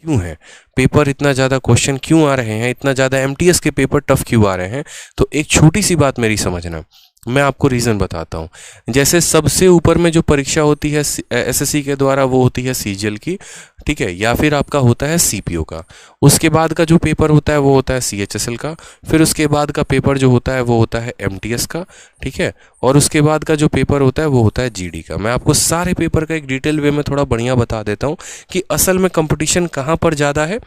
क्यों है, पेपर इतना ज़्यादा क्वेश्चन क्यों आ रहे हैं, इतना ज़्यादा एमटीएस के पेपर टफ क्यों आ रहे हैं, तो एक छोटी सी बात मेरी समझना, मैं आपको रीज़न बताता हूँ। जैसे सबसे ऊपर में जो परीक्षा होती है एसएससी के द्वारा वो होती है सीजीएल की, ठीक है, या फिर आपका होता है सीपीओ का। उसके बाद का जो पेपर होता है वो होता है सीएचएसएल का। फिर उसके बाद का पेपर जो होता है वो होता है एमटीएस का, ठीक है। और उसके बाद का जो पेपर होता है वो होता है जीडी का। मैं आपको सारे पेपर का एक डिटेल वे में थोड़ा बढ़िया बता देता हूँ कि असल में कंपटीशन कहाँ पर ज़्यादा है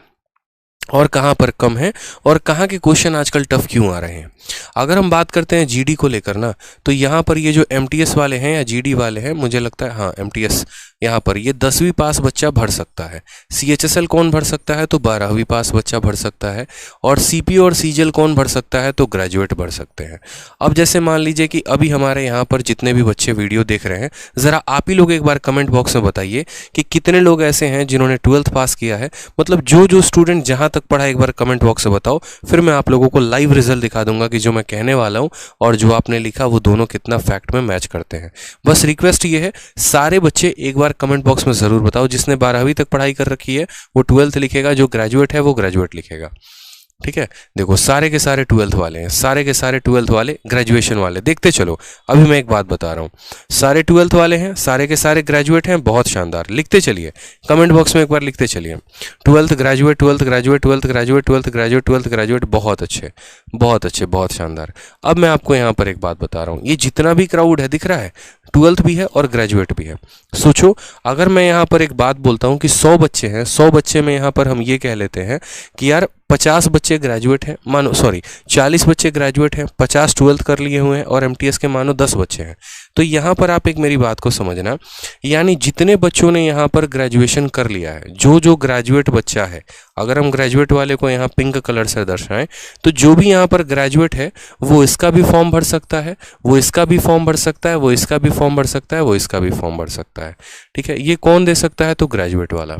और कहाँ पर कम है और कहाँ के क्वेश्चन आजकल टफ क्यों आ रहे हैं। अगर हम बात करते हैं जीडी को लेकर ना, तो यहाँ पर ये जो एमटीएस वाले हैं या जीडी वाले हैं, मुझे लगता है हाँ एमटीएस, यहाँ पर ये 10वीं पास बच्चा भर सकता है। सीएचएसएल कौन भर सकता है, तो 12वीं पास बच्चा भर सकता है। और सीपीओ और सीजीएल कौन भर सकता है, तो ग्रेजुएट भर सकते हैं। अब जैसे मान लीजिए कि अभी हमारे यहाँ पर जितने भी बच्चे वीडियो देख रहे हैं, ज़रा आप ही लोग एक बार कमेंट बॉक्स में बताइए कि कितने लोग ऐसे हैं जिन्होंने 12th पास किया है। मतलब जो स्टूडेंट जहाँ तक पढ़ा, एक बार कमेंट बॉक्स में बताओ, फिर मैं आप लोगों को लाइव रिजल्ट दिखा दूंगा कि जो मैं कहने वाला हूँ और जो आपने लिखा वो दोनों कितना फैक्ट में मैच करते हैं। बस रिक्वेस्ट ये है, सारे बच्चे एक बार कमेंट बॉक्स में ज़रूर बताओ। जिसने 12वीं तक पढ़ाई कर रखी है वो 12th लिखेगा, जो ग्रेजुएट है वो ग्रेजुएट लिखेगा, ठीक है। देखो सारे के सारे 12th वाले हैं, सारे के सारे 12th वाले ग्रेजुएशन वाले। देखते चलो, अभी मैं एक बात बता रहा हूँ, सारे 12th वाले हैं, सारे के सारे ग्रेजुएट हैं, बहुत शानदार। लिखते चलिए कमेंट बॉक्स में, एक बार लिखते चलिए 12th graduate, 12th graduate, 12th graduate, 12th graduate, 12th graduate. बहुत अच्छे, बहुत अच्छे, बहुत शानदार। अब मैं आपको यहाँ पर एक बात बता रहा हूँ, ये जितना भी क्राउड है दिख रहा है, 12th भी है और ग्रेजुएट भी है। सोचो, अगर मैं यहाँ पर एक बात बोलता हूँ कि 100 बच्चे हैं, 100 बच्चे में यहाँ पर हम ये कह लेते हैं कि यार 50 बच्चे ग्रेजुएट हैं, मानो 40 बच्चे ग्रेजुएट हैं, 50 12th कर लिए हुए हैं और एमटीएस के मानो 10 बच्चे हैं। तो यहाँ पर आप एक मेरी बात को समझना, यानी जितने बच्चों ने यहाँ पर ग्रेजुएशन कर लिया है, जो ग्रेजुएट बच्चा है, अगर हम ग्रेजुएट वाले को यहाँ पिंक कलर से दर्शाएं, तो जो भी यहाँ पर ग्रेजुएट है वो इसका भी फॉर्म भर सकता है, वो इसका भी फॉर्म भर सकता है, वो इसका भी फॉर्म भर सकता है, वो इसका भी फॉर्म भर सकता है, ठीक है। ये कौन दे सकता है, तो ग्रेजुएट वाला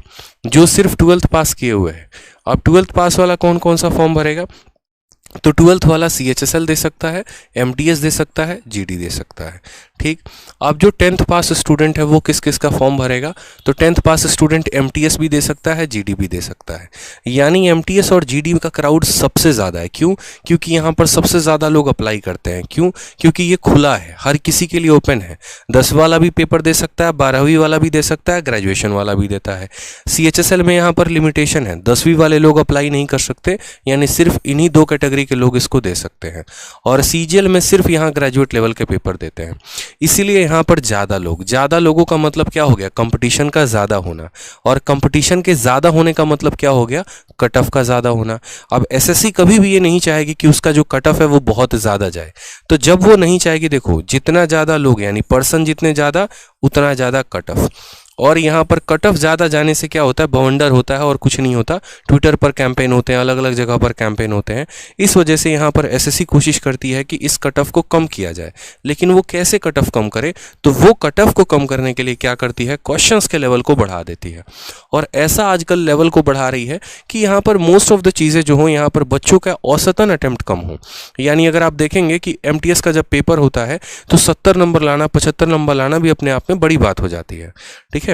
जो सिर्फ 12th पास किए हुए हैं। अब 12th पास वाला कौन कौन सा फॉर्म भरेगा, तो 12th वाला सीएचएसएल दे सकता है, एमटीएस दे सकता है, जीडी दे सकता है, ठीक। अब जो 10th पास स्टूडेंट है वो किस किस का फॉर्म भरेगा, तो 10th पास स्टूडेंट एमटीएस भी दे सकता है, जीडी भी दे सकता है। यानी एमटीएस और जीडी का क्राउड सबसे ज़्यादा है। क्यों, क्योंकि यहाँ पर सबसे ज़्यादा लोग अप्लाई करते हैं। क्यों, क्योंकि ये खुला है, हर किसी के लिए ओपन है। 10 वाला भी पेपर दे सकता है, 12वीं वाला भी दे सकता है, ग्रेजुएशन वाला भी देता है। सीएचएसएल में यहाँ पर लिमिटेशन है, 10वीं वाले लोग अप्लाई नहीं कर सकते, यानी सिर्फ इन्हीं 2 कैटेगरी के लोग इसको दे सकते हैं। और सीजीएल में सिर्फ यहाँ ग्रेजुएट लेवल के पेपर देते हैं, इसीलिए यहाँ पर ज़्यादा लोगों का मतलब क्या हो गया, कंपटीशन का ज़्यादा होना। और कंपटीशन के ज़्यादा होने का मतलब क्या हो गया, कट ऑफ का ज़्यादा होना। अब एसएससी कभी भी ये नहीं चाहेगी कि उसका जो कट ऑफ है वो बहुत ज़्यादा जाए। तो जब वो नहीं चाहेगी, देखो जितना ज़्यादा लोग यानी पर्सन जितने ज़्यादा उतना ज़्यादा कट ऑफ। और यहाँ पर कट ऑफ ज़्यादा जाने से क्या होता है, बवंडर होता है और कुछ नहीं होता। ट्विटर पर कैंपेन होते हैं, अलग अलग जगह पर कैंपेन होते हैं। इस वजह से यहाँ पर एसएससी कोशिश करती है कि इस कट ऑफ को कम किया जाए। लेकिन वो कैसे कट ऑफ कम करे, तो वो कट ऑफ को कम करने के लिए क्या करती है, क्वेश्चंस के लेवल को बढ़ा देती है। और ऐसा आजकल लेवल को बढ़ा रही है कि यहाँ पर मोस्ट ऑफ द चीज़ें जो हों, यहाँ पर बच्चों का औसतन अटेम्प्ट कम हो। यानी अगर आप देखेंगे कि एमटीएस का जब पेपर होता है तो 70 नंबर लाना, 75 नंबर लाना भी अपने आप में बड़ी बात हो जाती है, ठीक है।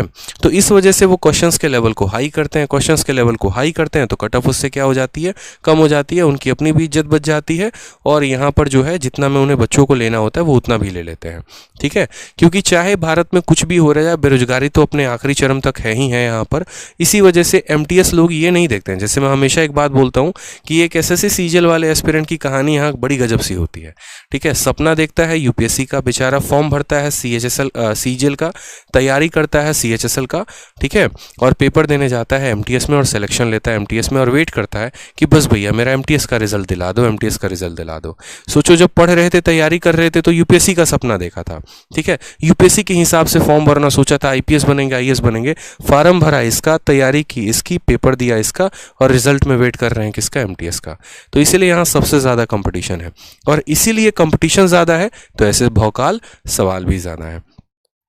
तो इस वजह से वो क्वेश्चंस के लेवल को हाई करते हैं, क्वेश्चंस के लेवल को हाई करते हैं तो कट ऑफ उससे क्या हो जाती है, कम हो जाती है, उनकी अपनी भी इज्जत बच जाती है। और यहाँ पर जो है जितना में उन्हें बच्चों को लेना होता है वो उतना भी ले लेते हैं, ठीक है। क्योंकि चाहे भारत में कुछ भी हो रहा है, बेरोजगारी तो अपने आखिरी चरम तक है ही है यहाँ पर। इसी वजह से एमटीएस लोग ये नहीं देखते हैं। जैसे मैं हमेशा एक बात बोलता हूँ कि एक एसएससी सीजीएल वाले एस्पिरेंट की कहानी यहाँ बड़ी गजब सी होती है, ठीक है। सपना देखता है यूपीएससी का, बेचारा फॉर्म भरता है सीजीएल का, तैयारी करता है सीएचएसएल का, ठीक है, और पेपर देने जाता है एमटीएस में और सिलेक्शन लेता है एमटीएस में और वेट करता है कि बस भैया मेरा एमटीएस का रिजल्ट दिला दो, एमटीएस का रिजल्ट दिला दो। सोचो, जब पढ़ रहे थे, तैयारी कर रहे थे तो यूपीएससी का सपना देखा था, ठीक है। यूपीएससी के हिसाब से फॉर्म भरना, सोचा था आईपीएस बनेंगे, आईएएस बनेंगे, फॉर्म भरा इसका, तैयारी की इसकी, पेपर दिया इसका और रिजल्ट में वेट कर रहे हैं किसका, एमटीएस का। तो इसीलिए यहाँ सबसे ज़्यादा कंपटीशन है और इसीलिए कंपटीशन ज़्यादा है तो ऐसे भौकाल सवाल भी ज़्यादा है।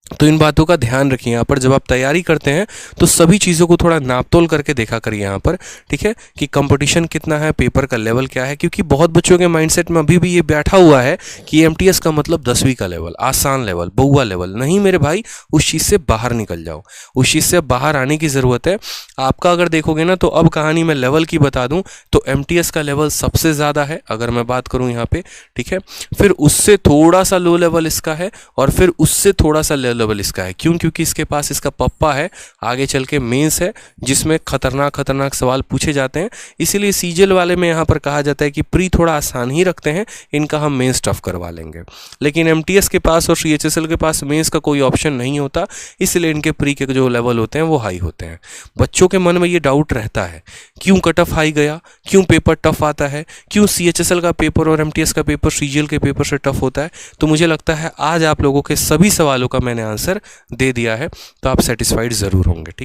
तो इन बातों का ध्यान रखिए यहाँ पर जब आप तैयारी करते हैं तो सभी चीज़ों को थोड़ा नाप तोल करके देखा करिए यहाँ पर, ठीक है, कि कंपटीशन कितना है, पेपर का लेवल क्या है, क्योंकि बहुत बच्चों के माइंडसेट में अभी भी ये बैठा हुआ है कि एमटीएस का मतलब 10वीं का लेवल, आसान लेवल, बउआ लेवल। नहीं मेरे भाई, उस चीज़ से बाहर निकल जाओ, उस चीज़ से बाहर आने की ज़रूरत है आपका। अगर देखोगे ना तो अब कहानी में लेवल की बता दूँ तो एमटीएस का लेवल सबसे ज़्यादा है अगर मैं बात करूँ यहाँ पे, ठीक है, फिर उससे थोड़ा सा लो लेवल इसका है और फिर उससे थोड़ा सा लेवल इसका है। क्यों? क्योंकि इसके पास इसका पप्पा है, आगे चल के मेंस है जिसमें खतरनाक सवाल पूछे जाते हैं। इसीलिए सीजीएल वाले में यहाँ पर कहा जाता है कि प्री थोड़ा आसान ही रखते हैं, इनका हम मेंस टफ करवा लेंगे। लेकिन एमटीएस के पास और सीएचएसएल के पास मेंस का कोई ऑप्शन नहीं होता, इसलिए इनके प्री के जो लेवल होते हैं वो हाई होते हैं। बच्चों के मन में ये डाउट रहता है क्यों कट ऑफ हाई गया, क्यों पेपर टफ आता है, क्यों सीएचएसएल का पेपर और एमटीएस का पेपर सीजीएल के पेपर से टफ होता है। तो मुझे लगता है आज आप लोगों के सभी सवालों का मैंने आंसर दे दिया है, तो आप सेटिस्फाइड ज़रूर होंगे। ठीक।